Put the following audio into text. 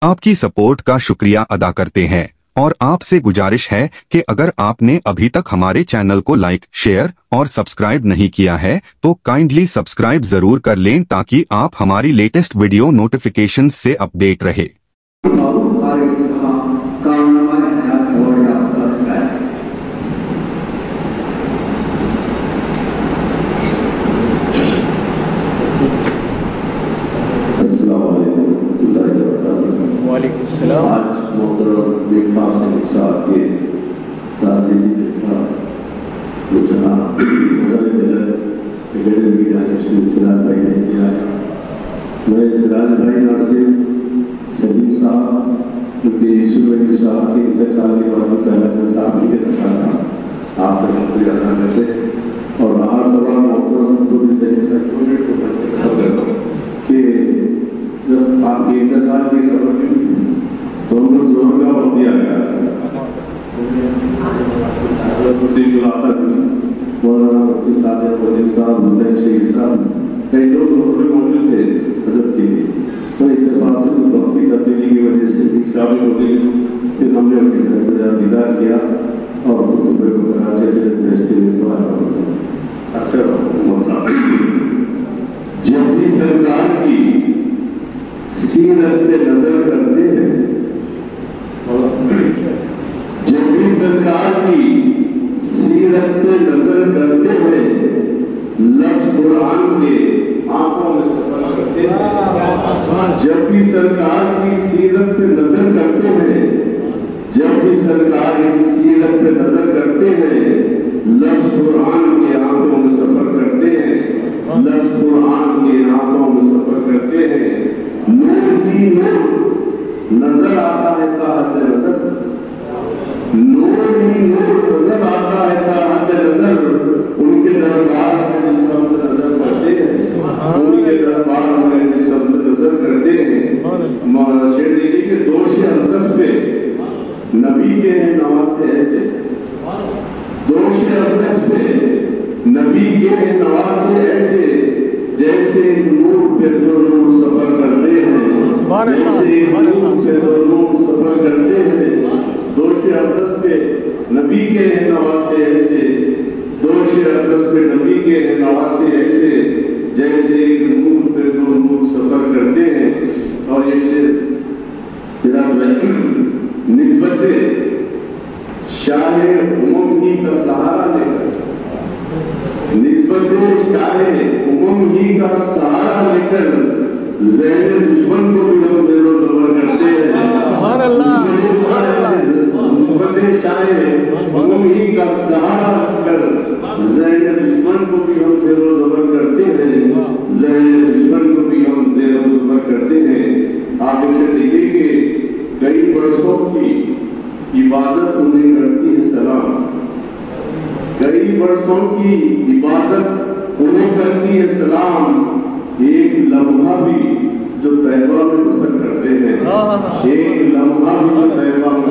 آپ کی سپورٹ کا شکریہ ادا کرتے ہیں اور آپ سے گزارش ہے کہ اگر آپ نے ابھی تک ہمارے چینل کو لائک، شیئر اور سبسکرائب نہیں کیا ہے تو کائنڈلی سبسکرائب ضرور کر لیں تاکہ آپ ہماری لیٹسٹ ویڈیو نوٹیفیکیشن سے اپڈیٹ رہے۔ وعلیکم السلام۔ آج محترم بیگم حسین صاحب کے تعزیتی جلسہ جو جناب نظر ملت اکیڈمی کی جانب سے سراج بھائی نے کیا ہے، میں سراج بھائی ناصر سلیم صاحب جو کہ یوسف علی صاحب کے انتقال کے بعد پہلا میں صاحب ہی کے تقاضا آپ کا شکریہ ادا کرتے ہیں اور رہا سوال محترم خود سلیم صاحب کو کہ جب آپ کے انتقال کی خبر تو ان کو زور کا وقت دیا گیا مولانا مفتی صادق وزیر صاحب، حسین شہید صاحب، کئی لوگ پہ موجود تھے حضرت کے لیے، تو اتفاق سے وقتی تبدیلی کی وجہ سے شامل ہو گئی، پھر ہم نے ان کے گھر پہ دیدار کیا اور خطبے کو کراچی کے بھیجتے ہوئے دعا کرا۔ اکثر مطلب جب بھی سرکار کی سیرت پہ نظر کرتے ہیں، جب بھی سرکار کی سیرت پہ نظر کرتے ہیں، لفظ قرآن کے آنکھوں میں سفر کرتے ہیں۔ جب بھی سرکار کی سیرت پہ نظر کرتے ہیں، جب بھی سرکار کی سیرت پہ نظر کرتے ہیں، لفظ قرآن کے آنکھوں میں سفر کرتے ہیں، لفظ قرآن کے آنکھوں میں سفر کرتے ہیں۔ نور ہی نور نظر آتا ہے تا حد نظر، نور ہی نور نظر آتا ہے تا حد نظر، ان کے دربار میں جس سمت نظر کرتے ہیں، ان کے دربار میں جس سمت نظر کرتے ہیں۔ مولانا شیر دیکھیں کہ دوش اقدس پہ نبی کے ہیں نواسے ایسے، دوش اقدس پہ نبی کے ہیں نواسے ایسے، جیسے نور پہ دو نور سفر کرتے ہیں، جیسے نور پہ دو نور سفر کرتے ہیں۔ دوش اقدس پہ نبی کے ہیں نواسے ایسے، دوش اقدس پہ نبی کے ہیں نواسے ایسے، جیسے نور پہ دو نور سفر کرتے ہیں۔ اور یہ شعر صرف نسبت شاہ امم ہی کا سہارا لے کر، نسبت شاہ امم ہی کا سہارا لے کر ذہن دشمن کو بھی ہم زیر و زبر کرتے ہیں۔ سبحان اللہ، سبحان اللہ۔ نسبت شاہ امم ہی کا سہارا لے کر ذہن دشمن کو بھی ہم زیر و زبر کرتے ہیں، ذہن دشمن کو بھی ہم زیر و زبر کرتے ہیں۔ آپ اسے دیکھیں کہ کئی برسوں کی عبادت انہیں کرتی ہے سلام، کئی برسوں کی عبادت انہیں کرتی ہے سلام۔ ایک لمحہ بھی جو طیبہ میں بسر کرتے ہیں، ایک لمحہ بھی جو طیبہ میں